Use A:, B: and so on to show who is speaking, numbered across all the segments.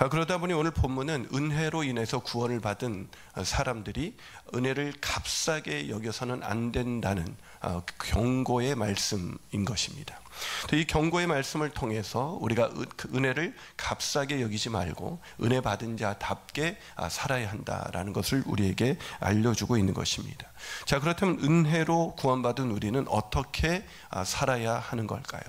A: 그러다 보니 오늘 본문은 은혜로 인해서 구원을 받은 사람들이 은혜를 값싸게 여겨서는 안 된다는 경고의 말씀인 것입니다. 이 경고의 말씀을 통해서 우리가 그 은혜를 값싸게 여기지 말고 은혜 받은 자답게 살아야 한다라는 것을 우리에게 알려주고 있는 것입니다. 자, 그렇다면 은혜로 구원받은 우리는 어떻게 살아야 하는 걸까요?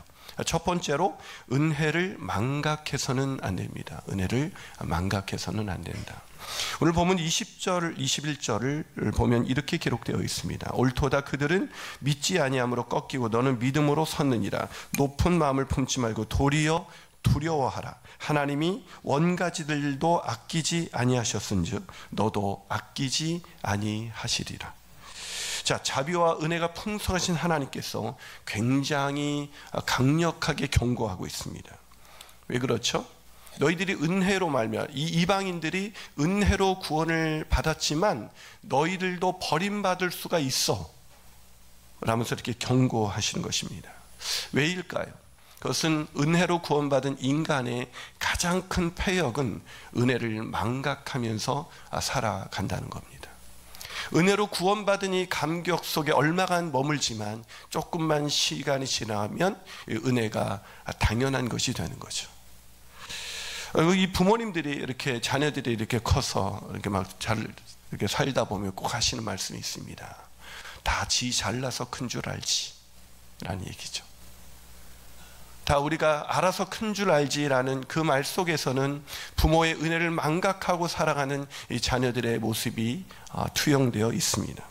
A: 첫 번째로 은혜를 망각해서는 안 됩니다. 은혜를 망각해서는 안 된다. 오늘 보면 20절, 21절을 보면 이렇게 기록되어 있습니다. 옳도다 그들은 믿지 아니함으로 꺾이고 너는 믿음으로 섰느니라. 높은 마음을 품지 말고 도리어 두려워하라. 하나님이 원가지들도 아끼지 아니하셨은즉 너도 아끼지 아니하시리라. 자, 자비와 은혜가 풍성하신 하나님께서 굉장히 강력하게 경고하고 있습니다. 왜 그렇죠? 너희들이 은혜로 말미암아 이 이방인들이 은혜로 구원을 받았지만 너희들도 버림받을 수가 있어 라면서 이렇게 경고하시는 것입니다. 왜일까요? 그것은 은혜로 구원받은 인간의 가장 큰 패역은 은혜를 망각하면서 살아간다는 겁니다. 은혜로 구원받은 이 감격 속에 얼마간 머물지만 조금만 시간이 지나면 은혜가 당연한 것이 되는 거죠. 이 부모님들이 이렇게 자녀들이 이렇게 커서 이렇게 막 잘 이렇게 살다 보면 꼭 하시는 말씀이 있습니다. 다 지 잘나서 큰 줄 알지 라는 얘기죠. 다 우리가 알아서 큰 줄 알지라는 그 말 속에서는 부모의 은혜를 망각하고 살아가는 이 자녀들의 모습이 투영되어 있습니다.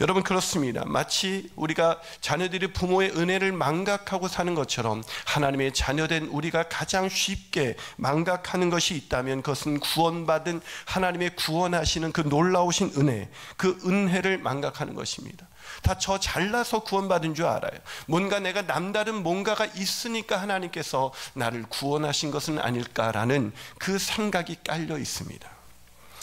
A: 여러분, 그렇습니다. 마치 우리가 자녀들이 부모의 은혜를 망각하고 사는 것처럼 하나님의 자녀된 우리가 가장 쉽게 망각하는 것이 있다면 그것은 구원받은 하나님의 구원하시는 그 놀라우신 은혜, 그 은혜를 망각하는 것입니다. 다 저 잘나서 구원받은 줄 알아요. 뭔가 내가 남다른 뭔가가 있으니까 하나님께서 나를 구원하신 것은 아닐까라는 그 생각이 깔려 있습니다.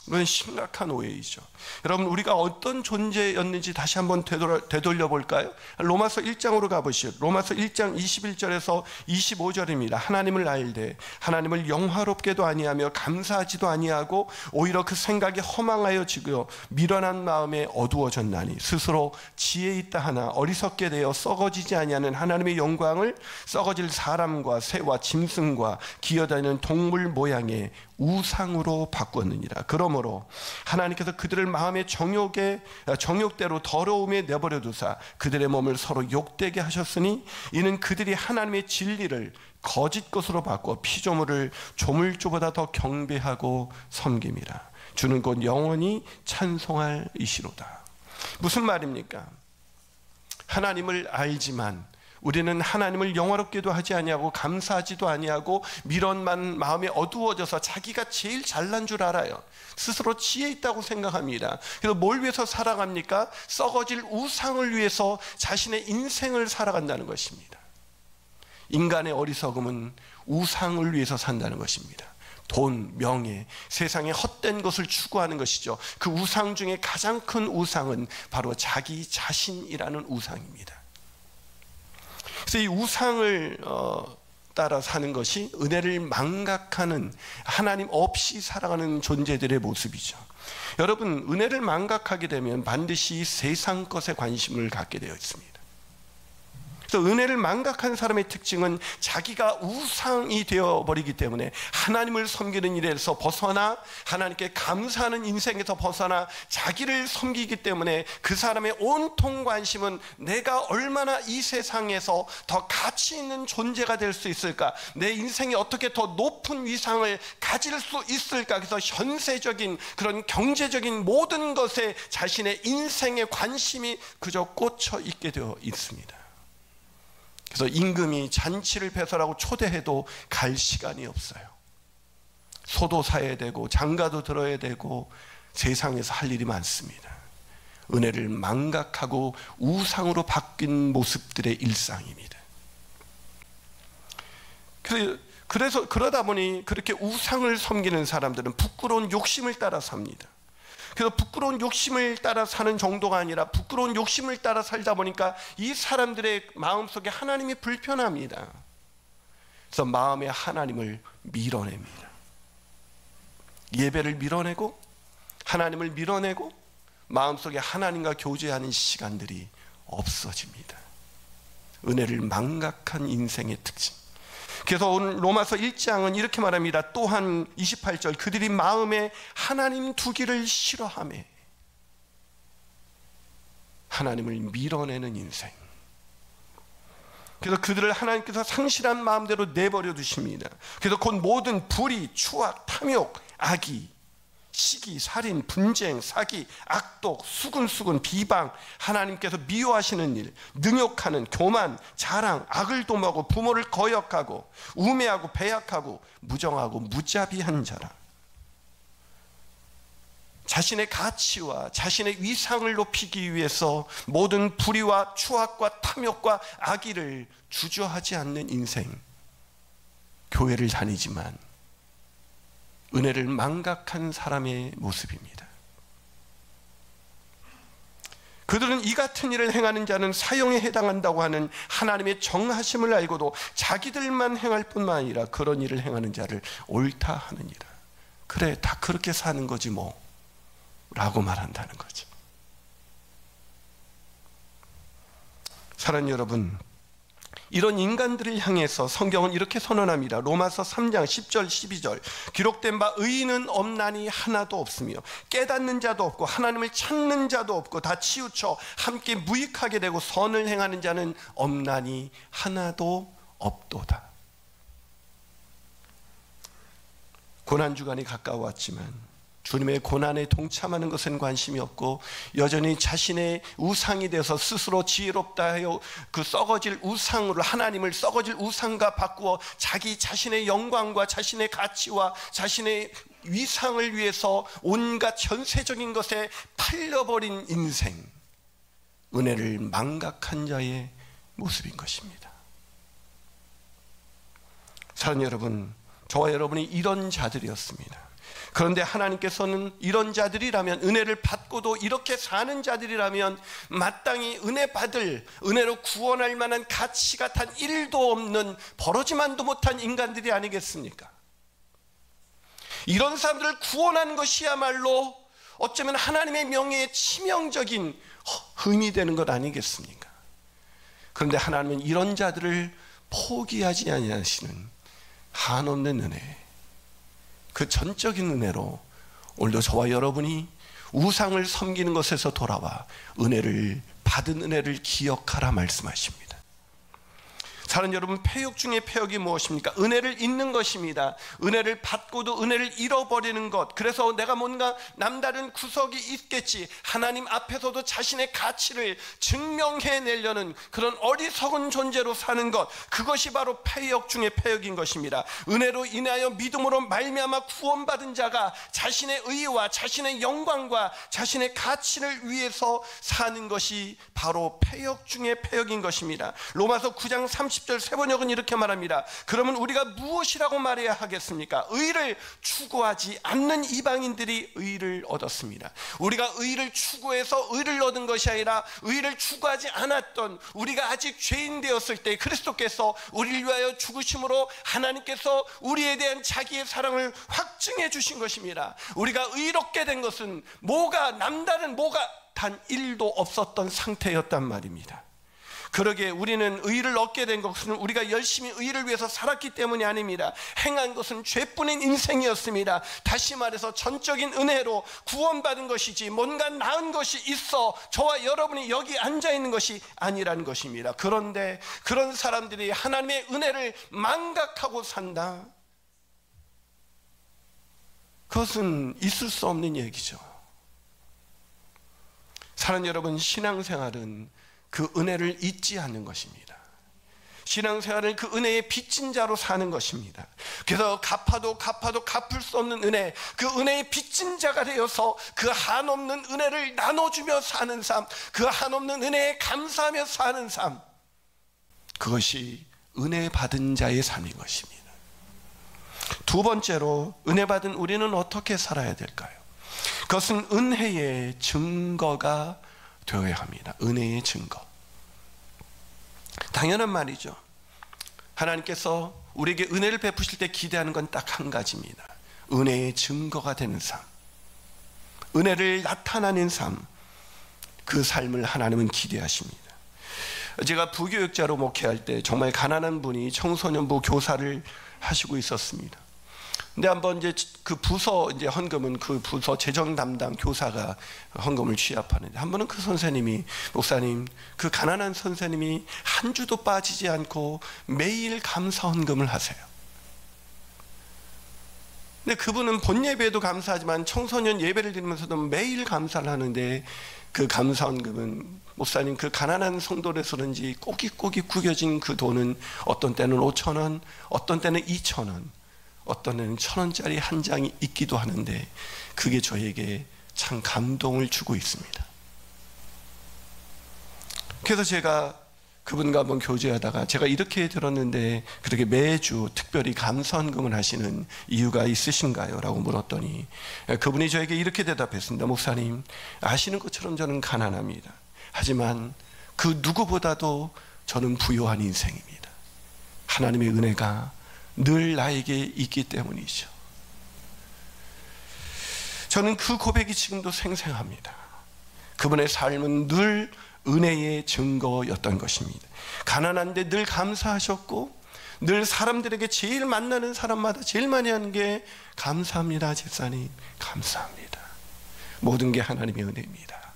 A: 이건 심각한 오해이죠. 여러분, 우리가 어떤 존재였는지 다시 한번 되돌려 볼까요? 로마서 1장으로 가보시죠. 로마서 1장 21절에서 25절입니다. 하나님을 알되 하나님을 영화롭게도 아니하며 감사하지도 아니하고 오히려 그 생각이 허망하여지고 미련한 마음에 어두워졌나니 스스로 지혜 있다 하나 어리석게 되어 썩어지지 아니하는 하나님의 영광을 썩어질 사람과 새와 짐승과 기어다니는 동물 모양의 우상으로 바꾸었느니라. 그러므로 하나님께서 그들을 마음의 정욕대로 더러움에 내버려 두사 그들의 몸을 서로 욕되게 하셨으니 이는 그들이 하나님의 진리를 거짓 것으로 바꿔 피조물을 조물주보다 더 경배하고 섬김이라. 주는 곧 영원히 찬송할 이시로다. 무슨 말입니까? 하나님을 알지만 우리는 하나님을 영화롭게도 하지 아니하고 감사하지도 아니하고 미련만 마음에 어두워져서 자기가 제일 잘난 줄 알아요. 스스로 지혜 있다고 생각합니다. 그래서 뭘 위해서 살아갑니까? 썩어질 우상을 위해서 자신의 인생을 살아간다는 것입니다. 인간의 어리석음은 우상을 위해서 산다는 것입니다. 돈, 명예, 세상의 헛된 것을 추구하는 것이죠. 그 우상 중에 가장 큰 우상은 바로 자기 자신이라는 우상입니다. 그래서 이 우상을 따라 사는 것이 은혜를 망각하는, 하나님 없이 살아가는 존재들의 모습이죠. 여러분, 은혜를 망각하게 되면 반드시 세상 것에 관심을 갖게 되어 있습니다. 그래서 은혜를 망각한 사람의 특징은 자기가 우상이 되어버리기 때문에 하나님을 섬기는 일에서 벗어나 하나님께 감사하는 인생에서 벗어나 자기를 섬기기 때문에 그 사람의 온통 관심은 내가 얼마나 이 세상에서 더 가치 있는 존재가 될 수 있을까, 내 인생이 어떻게 더 높은 위상을 가질 수 있을까. 그래서 현세적인 그런 경제적인 모든 것에 자신의 인생의 관심이 그저 꽂혀 있게 되어 있습니다. 그래서 임금이 잔치를 배설하고 초대해도 갈 시간이 없어요. 소도 사야 되고 장가도 들어야 되고 세상에서 할 일이 많습니다. 은혜를 망각하고 우상으로 바뀐 모습들의 일상입니다. 그래서 그러다 보니 그렇게 우상을 섬기는 사람들은 부끄러운 욕심을 따라 삽니다. 그래서 부끄러운 욕심을 따라 사는 정도가 아니라 부끄러운 욕심을 따라 살다 보니까 이 사람들의 마음속에 하나님이 불편합니다. 그래서 마음에 하나님을 밀어냅니다. 예배를 밀어내고 하나님을 밀어내고 마음속에 하나님과 교제하는 시간들이 없어집니다. 은혜를 망각한 인생의 특징. 그래서 오늘 로마서 1장은 이렇게 말합니다. 또한 28절, 그들이 마음에 하나님 두기를 싫어하며, 하나님을 밀어내는 인생. 그래서 그들을 하나님께서 상실한 마음대로 내버려 두십니다. 그래서 곧 모든 불의, 추악, 탐욕, 악의, 시기, 살인, 분쟁, 사기, 악독, 수근수근, 비방, 하나님께서 미워하시는 일, 능욕하는, 교만, 자랑, 악을 도모하고 부모를 거역하고 우매하고 배약하고 무정하고 무자비한 자라. 자신의 가치와 자신의 위상을 높이기 위해서 모든 불의와 추악과 탐욕과 악의를 주저하지 않는 인생. 교회를 다니지만 은혜를 망각한 사람의 모습입니다. 그들은 이 같은 일을 행하는 자는 사형에 해당한다고 하는 하나님의 정하심을 알고도 자기들만 행할 뿐만 아니라 그런 일을 행하는 자를 옳다 하느니라. 그래, 다 그렇게 사는 거지 뭐 라고 말한다는 거죠. 사랑하는 여러분, 이런 인간들을 향해서 성경은 이렇게 선언합니다. 로마서 3장 10절 12절, 기록된 바 의인은 없나니 하나도 없으며 깨닫는 자도 없고 하나님을 찾는 자도 없고 다 치우쳐 함께 무익하게 되고 선을 행하는 자는 없나니 하나도 없도다. 고난주간이 가까워왔지만 주님의 고난에 동참하는 것은 관심이 없고 여전히 자신의 우상이 되어서 스스로 지혜롭다 하여 그 썩어질 우상으로 하나님을 썩어질 우상과 바꾸어 자기 자신의 영광과 자신의 가치와 자신의 위상을 위해서 온갖 전세적인 것에 팔려버린 인생, 은혜를 망각한 자의 모습인 것입니다. 사랑하는 여러분, 저와 여러분이 이런 자들이었습니다. 그런데 하나님께서는 이런 자들이라면, 은혜를 받고도 이렇게 사는 자들이라면 마땅히 은혜 받을, 은혜로 구원할 만한 가치가 단 1도 없는 버러지만도 못한 인간들이 아니겠습니까? 이런 사람들을 구원하는 것이야말로 어쩌면 하나님의 명예에 치명적인 흠이 되는 것 아니겠습니까? 그런데 하나님은 이런 자들을 포기하지 아니하시는 한없는 은혜, 그 전적인 은혜로 오늘도 저와 여러분이 우상을 섬기는 것에서 돌아와 은혜를 받은 은혜를 기억하라 말씀하십니다. 사랑하는 여러분, 패역 중에 패역이 무엇입니까? 은혜를 잊는 것입니다. 은혜를 받고도 은혜를 잃어버리는 것. 그래서 내가 뭔가 남다른 구석이 있겠지, 하나님 앞에서도 자신의 가치를 증명해내려는 그런 어리석은 존재로 사는 것, 그것이 바로 패역 중에 패역인 것입니다. 은혜로 인하여 믿음으로 말미암아 구원받은 자가 자신의 의와 자신의 영광과 자신의 가치를 위해서 사는 것이 바로 패역 중에 패역인 것입니다. 로마서 9장 30절 세번역은 이렇게 말합니다. 그러면 우리가 무엇이라고 말해야 하겠습니까? 의를 추구하지 않는 이방인들이 의를 얻었습니다. 우리가 의를 추구해서 의를 얻은 것이 아니라 의를 추구하지 않았던, 우리가 아직 죄인 되었을 때 그리스도께서 우리를 위하여 죽으심으로 하나님께서 우리에 대한 자기의 사랑을 확증해 주신 것입니다. 우리가 의롭게 된 것은 뭐가 남다른 뭐가 단 1도 없었던 상태였단 말입니다. 그러기에 우리는 의를 얻게 된 것은 우리가 열심히 의를 위해서 살았기 때문이 아닙니다. 행한 것은 죄뿐인 인생이었습니다. 다시 말해서 전적인 은혜로 구원받은 것이지 뭔가 나은 것이 있어 저와 여러분이 여기 앉아있는 것이 아니라는 것입니다. 그런데 그런 사람들이 하나님의 은혜를 망각하고 산다, 그것은 있을 수 없는 얘기죠. 사랑하는 여러분, 신앙생활은 그 은혜를 잊지 않는 것입니다. 신앙생활은 그 은혜의 빚진 자로 사는 것입니다. 그래서 갚아도 갚을 수 없는 은혜, 그 은혜의 빚진 자가 되어서 그 한없는 은혜를 나눠주며 사는 삶, 그 한없는 은혜에 감사하며 사는 삶, 그것이 은혜 받은 자의 삶인 것입니다. 두 번째로, 은혜 받은 우리는 어떻게 살아야 될까요? 그것은 은혜의 증거가 되어야 합니다. 은혜의 증거. 당연한 말이죠. 하나님께서 우리에게 은혜를 베푸실 때 기대하는 건 딱 한 가지입니다. 은혜의 증거가 되는 삶, 은혜를 나타내는 삶, 그 삶을 하나님은 기대하십니다. 제가 부교육자로 목회할 때 정말 가난한 분이 청소년부 교사를 하시고 있었습니다. 근데 한번 이제 그 부서 이제 헌금은 그 부서 재정 담당 교사가 헌금을 취합하는데, 한 번은 그 선생님이, 목사님, 그 가난한 선생님이 한 주도 빠지지 않고 매일 감사 헌금을 하세요. 근데 그분은 본 예배에도 감사하지만 청소년 예배를 드리면서도 매일 감사를 하는데, 그 감사 헌금은 목사님 그 가난한 성도라서는지 꼬깃꼬깃 구겨진 그 돈은 어떤 때는 5,000원, 어떤 때는 2,000원, 어떤 때는 1,000원짜리 한 장이 있기도 하는데, 그게 저에게 참 감동을 주고 있습니다. 그래서 제가 그분과 한번 교제하다가 제가 이렇게 들었는데 그렇게 매주 특별히 감사헌금을 하시는 이유가 있으신가요? 라고 물었더니 그분이 저에게 이렇게 대답했습니다. 목사님, 아시는 것처럼 저는 가난합니다. 하지만 그 누구보다도 저는 부유한 인생입니다. 하나님의 은혜가 늘 나에게 있기 때문이죠. 저는 그 고백이 지금도 생생합니다. 그분의 삶은 늘 은혜의 증거였던 것입니다. 가난한데 늘 감사하셨고, 늘 사람들에게 제일 만나는 사람마다 제일 많이 하는 게 감사합니다 집사님, 감사합니다. 모든 게 하나님의 은혜입니다.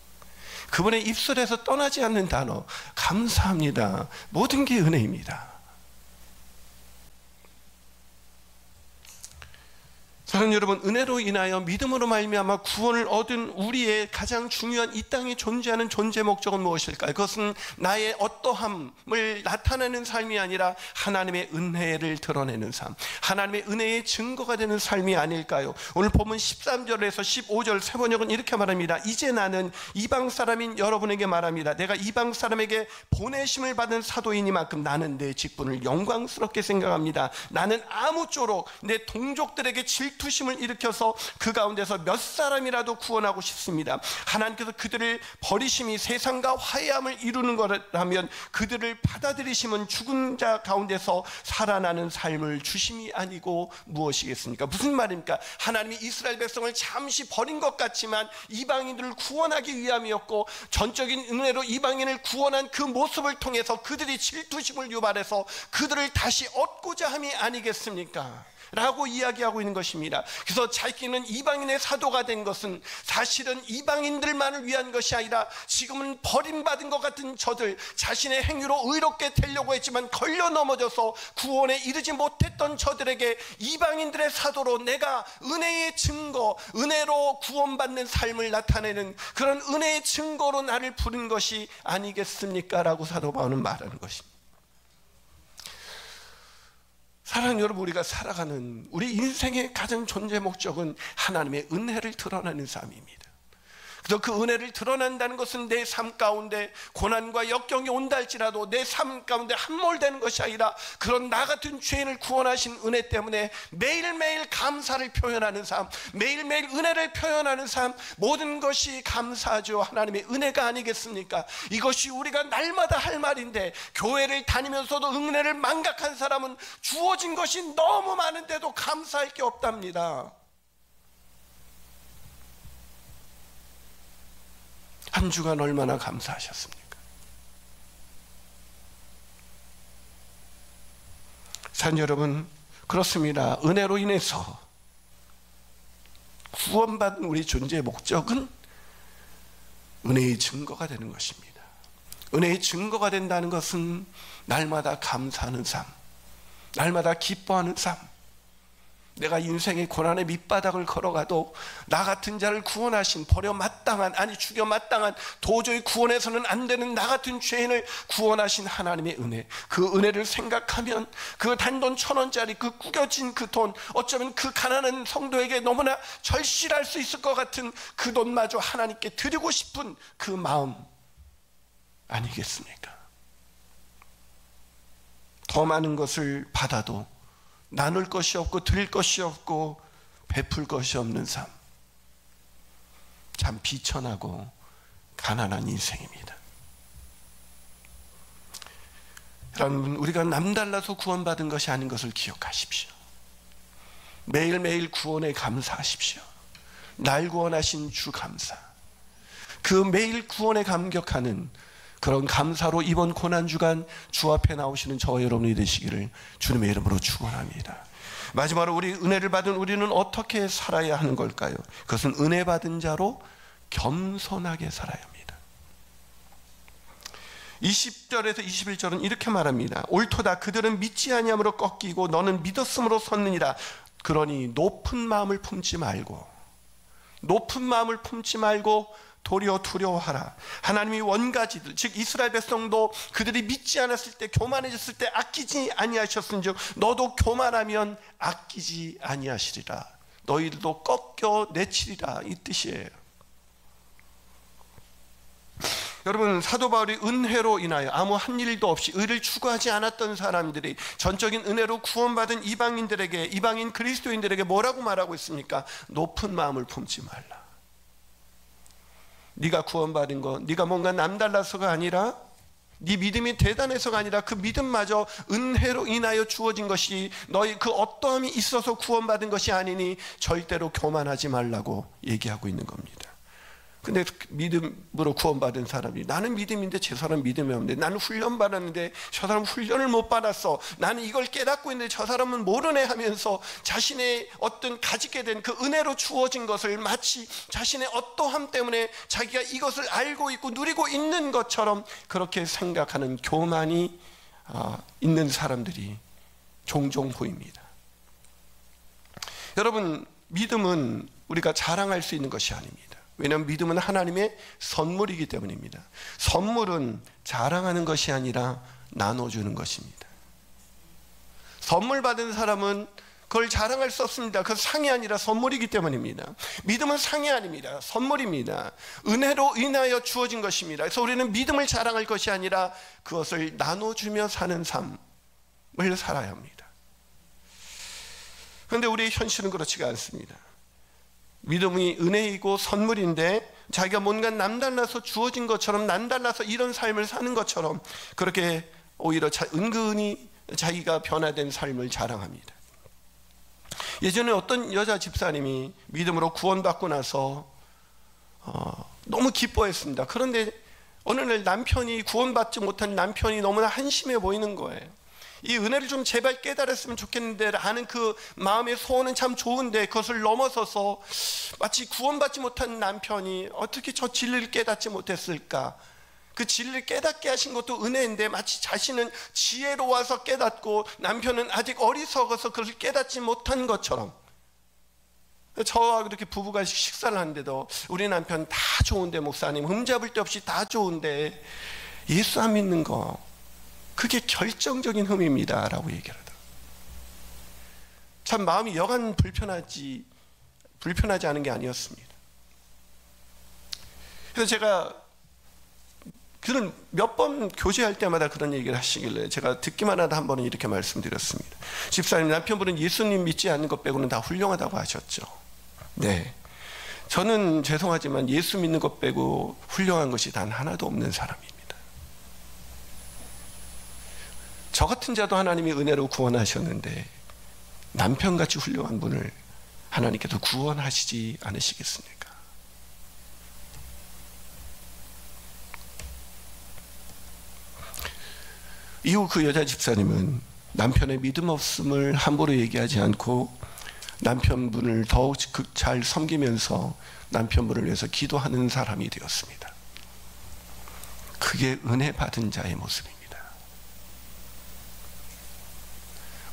A: 그분의 입술에서 떠나지 않는 단어 감사합니다. 모든 게 은혜입니다. 사랑하는 여러분, 은혜로 인하여 믿음으로 말미암아 구원을 얻은 우리의 가장 중요한 이 땅에 존재하는 존재 목적은 무엇일까요? 그것은 나의 어떠함을 나타내는 삶이 아니라 하나님의 은혜를 드러내는 삶, 하나님의 은혜의 증거가 되는 삶이 아닐까요? 오늘 본문 13절에서 15절 세 번역은 이렇게 말합니다. 이제 나는 이방 사람인 여러분에게 말합니다. 내가 이방 사람에게 보내심을 받은 사도이니만큼 나는 내 직분을 영광스럽게 생각합니다. 나는 아무쪼록 내 동족들에게 질투심을 일으켜서 그 가운데서 몇 사람이라도 구원하고 싶습니다. 하나님께서 그들을 버리심이 세상과 화해함을 이루는 거라면 그들을 받아들이심은 죽은 자 가운데서 살아나는 삶을 주심이 아니고 무엇이겠습니까? 무슨 말입니까? 하나님이 이스라엘 백성을 잠시 버린 것 같지만 이방인들을 구원하기 위함이었고, 전적인 은혜로 이방인을 구원한 그 모습을 통해서 그들이 질투심을 유발해서 그들을 다시 얻고자 함이 아니겠습니까? 라고 이야기하고 있는 것입니다. 그래서 자기는 이방인의 사도가 된 것은 사실은 이방인들만을 위한 것이 아니라 지금은 버림받은 것 같은 저들, 자신의 행위로 의롭게 되려고 했지만 걸려 넘어져서 구원에 이르지 못했던 저들에게 이방인들의 사도로 내가 은혜의 증거, 은혜로 구원받는 삶을 나타내는 그런 은혜의 증거로 나를 부른 것이 아니겠습니까? 라고 사도 바울은 말하는 것입니다. 사랑하는 여러분, 우리가 살아가는 우리 인생의 가장 존재 목적은 하나님의 은혜를 드러내는 삶입니다. 그래서 그 은혜를 드러낸다는 것은 내 삶 가운데 고난과 역경이 온다 할지라도 내 삶 가운데 함몰되는 것이 아니라 그런 나 같은 죄인을 구원하신 은혜 때문에 매일매일 감사를 표현하는 삶, 매일매일 은혜를 표현하는 삶, 모든 것이 감사하죠. 하나님의 은혜가 아니겠습니까? 이것이 우리가 날마다 할 말인데, 교회를 다니면서도 은혜를 망각한 사람은 주어진 것이 너무 많은데도 감사할 게 없답니다. 한 주간 얼마나 감사하셨습니까? 사랑하는 여러분, 그렇습니다. 은혜로 인해서 구원받은 우리 존재의 목적은 은혜의 증거가 되는 것입니다. 은혜의 증거가 된다는 것은 날마다 감사하는 삶, 날마다 기뻐하는 삶, 내가 인생의 고난의 밑바닥을 걸어가도 나 같은 자를 구원하신, 버려 마땅한, 아니 죽여 마땅한, 도저히 구원해서는 안 되는 나 같은 죄인을 구원하신 하나님의 은혜, 그 은혜를 생각하면 그 단돈 1,000원짜리 그 구겨진 그 돈, 어쩌면 그 가난한 성도에게 너무나 절실할 수 있을 것 같은 그 돈마저 하나님께 드리고 싶은 그 마음 아니겠습니까? 더 많은 것을 받아도 나눌 것이 없고 드릴 것이 없고 베풀 것이 없는 삶, 참 비천하고 가난한 인생입니다. 여러분, 우리가 남달라서 구원받은 것이 아닌 것을 기억하십시오. 매일매일 구원에 감사하십시오. 날 구원하신 주 감사. 그 매일 구원에 감격하는 그런 감사로 이번 고난주간 주 앞에 나오시는 저와 여러분이 되시기를 주님의 이름으로 축원합니다. 마지막으로 우리 은혜를 받은 우리는 어떻게 살아야 하는 걸까요? 그것은 은혜 받은 자로 겸손하게 살아야 합니다. 20절에서 21절은 이렇게 말합니다. 옳도다. 그들은 믿지 아니함으로 꺾이고 너는 믿었음으로 섰느니라. 그러니 높은 마음을 품지 말고 도리어 두려워하라. 하나님이 원가지들 즉 이스라엘 백성도 그들이 믿지 않았을 때, 교만해졌을 때 아끼지 아니하셨은즉 너도 교만하면 아끼지 아니하시리라. 너희들도 꺾여 내치리라, 이 뜻이에요. 여러분, 사도 바울이 은혜로 인하여 아무 한 일도 없이 의를 추구하지 않았던 사람들이 전적인 은혜로 구원받은 이방인들에게, 이방인 그리스도인들에게 뭐라고 말하고 있습니까? 높은 마음을 품지 말라. 네가 구원받은 거 네가 뭔가 남달라서가 아니라, 네 믿음이 대단해서가 아니라 그 믿음마저 은혜로 인하여 주어진 것이 너희 그 어떠함이 있어서 구원받은 것이 아니니 절대로 교만하지 말라고 얘기하고 있는 겁니다. 근데 믿음으로 구원받은 사람이, 나는 믿음인데 저 사람 믿음이 없는데, 나는 훈련 받았는데 저 사람은 훈련을 못 받았어, 나는 이걸 깨닫고 있는데 저 사람은 모르네 하면서 자신의 어떤 가지게 된 그 은혜로 주어진 것을 마치 자신의 어떠함 때문에 자기가 이것을 알고 있고 누리고 있는 것처럼 그렇게 생각하는 교만이 있는 사람들이 종종 보입니다. 여러분, 믿음은 우리가 자랑할 수 있는 것이 아닙니다. 왜냐하면 믿음은 하나님의 선물이기 때문입니다. 선물은 자랑하는 것이 아니라 나눠주는 것입니다. 선물 받은 사람은 그걸 자랑할 수 없습니다. 그건 상이 아니라 선물이기 때문입니다. 믿음은 상이 아닙니다. 선물입니다. 은혜로 인하여 주어진 것입니다. 그래서 우리는 믿음을 자랑할 것이 아니라 그것을 나눠주며 사는 삶을 살아야 합니다. 그런데 우리의 현실은 그렇지가 않습니다. 믿음이 은혜이고 선물인데 자기가 뭔가 남달라서 주어진 것처럼, 남달라서 이런 삶을 사는 것처럼 그렇게 오히려 은근히 자기가 변화된 삶을 자랑합니다. 예전에 어떤 여자 집사님이 믿음으로 구원받고 나서 너무 기뻐했습니다. 그런데 어느 날 남편이, 구원받지 못한 남편이 너무나 한심해 보이는 거예요. 이 은혜를 좀 제발 깨달았으면 좋겠는데 라는 그 마음의 소원은 참 좋은데, 그것을 넘어서서 마치 구원받지 못한 남편이 어떻게 저 진리를 깨닫지 못했을까, 그 진리를 깨닫게 하신 것도 은혜인데 마치 자신은 지혜로워서 깨닫고 남편은 아직 어리석어서 그것을 깨닫지 못한 것처럼, 저와 그렇게 부부가 식사를 하는데도 우리 남편 다 좋은데, 목사님 흠잡을 데 없이 다 좋은데 예수 안 믿는 거 그게 결정적인 흠입니다 라고 얘기를 하더라고요. 참 마음이 여간 불편하지 않은 게 아니었습니다. 그래서 제가 그런 몇 번 교제할 때마다 그런 얘기를 하시길래 제가 듣기만 하다 한 번은 이렇게 말씀드렸습니다. 집사님, 남편분은 예수님 믿지 않는 것 빼고는 다 훌륭하다고 하셨죠. 네, 저는 죄송하지만 예수 믿는 것 빼고 훌륭한 것이 단 하나도 없는 사람입니다. 저 같은 자도 하나님이 은혜로 구원하셨는데 남편같이 훌륭한 분을 하나님께서 구원하시지 않으시겠습니까? 이후 그 여자 집사님은 남편의 믿음 없음을 함부로 얘기하지 않고 남편분을 더욱 잘 섬기면서 남편분을 위해서 기도하는 사람이 되었습니다. 그게 은혜 받은 자의 모습입니다.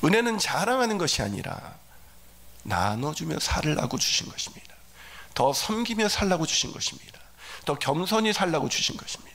A: 은혜는 자랑하는 것이 아니라 나눠주며 살라고 주신 것입니다. 더 섬기며 살라고 주신 것입니다. 더 겸손히 살라고 주신 것입니다.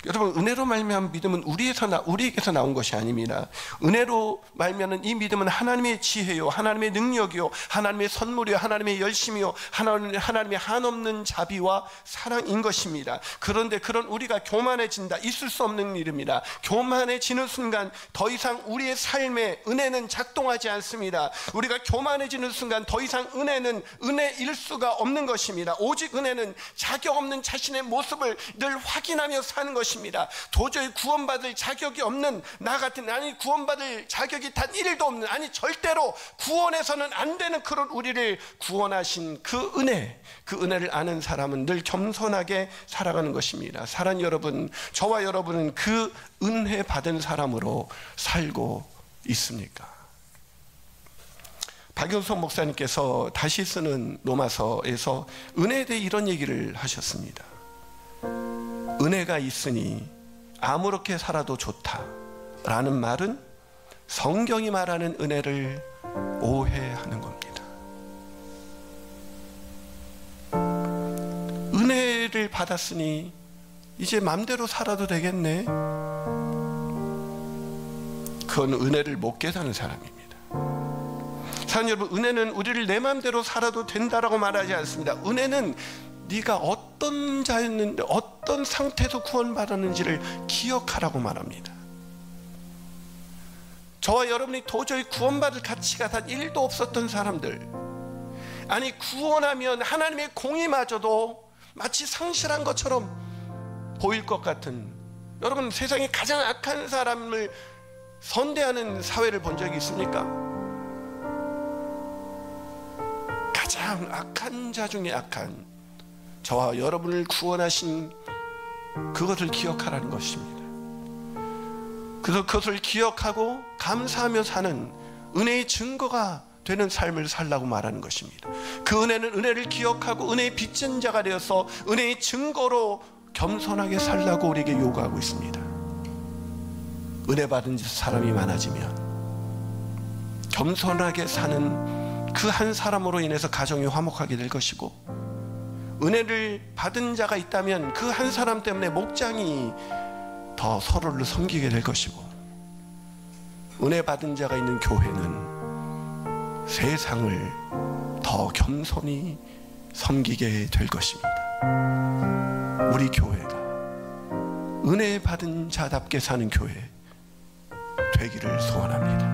A: 여러분, 은혜로 말미암은 믿음은 우리에게서 나온 것이 아닙니다. 은혜로 말미암은 이 믿음은 하나님의 지혜요, 하나님의 능력이요, 하나님의 선물이요, 하나님의 열심이요, 하나님의 한없는 자비와 사랑인 것입니다. 그런데 그런 우리가 교만해진다, 있을 수 없는 일입니다. 교만해지는 순간 더 이상 우리의 삶에 은혜는 작동하지 않습니다. 우리가 교만해지는 순간 더 이상 은혜는 은혜일 수가 없는 것입니다. 오직 은혜는 자격 없는 자신의 모습을 늘 확인하며 사는 것입니다. 것입니다. 도저히 구원받을 자격이 없는 나 같은, 아니 구원받을 자격이 단 1도 없는, 아니 절대로 구원해서는 안 되는 그런 우리를 구원하신 그 은혜를 아는 사람은 늘 겸손하게 살아가는 것입니다. 사랑하는 여러분, 저와 여러분은 그 은혜 받은 사람으로 살고 있습니까? 박영석 목사님께서 다시 쓰는 로마서에서 은혜에 대해 이런 얘기를 하셨습니다. 은혜가 있으니 아무렇게 살아도 좋다라는 말은 성경이 말하는 은혜를 오해하는 겁니다. 은혜를 받았으니 이제 맘대로 살아도 되겠네. 그건 은혜를 못 깨닫는 사람입니다. 사랑하는 여러분, 은혜는 우리를 내 마음대로 살아도 된다라고 말하지 않습니다. 은혜는 네가 어떤 자였는데 어떤 상태에서 구원받았는지를 기억하라고 말합니다. 저와 여러분이 도저히 구원받을 가치가 단 1도 없었던 사람들, 아니 구원하면 하나님의 공의마저도 마치 상실한 것처럼 보일 것 같은, 여러분 세상에 가장 악한 사람을 선대하는 사회를 본 적이 있습니까? 가장 악한 자 중에 악한 저와 여러분을 구원하신 그것을 기억하라는 것입니다. 그래서 그것을 기억하고 감사하며 사는 은혜의 증거가 되는 삶을 살라고 말하는 것입니다. 그 은혜는 은혜를 기억하고 은혜의 빚진 자가 되어서 은혜의 증거로 겸손하게 살라고 우리에게 요구하고 있습니다. 은혜 받은 사람이 많아지면 겸손하게 사는 그 한 사람으로 인해서 가정이 화목하게 될 것이고, 은혜를 받은 자가 있다면 그 한 사람 때문에 목장이 더 서로를 섬기게 될 것이고, 은혜 받은 자가 있는 교회는 세상을 더 겸손히 섬기게 될 것입니다. 우리 교회가 은혜 받은 자답게 사는 교회 되기를 소원합니다.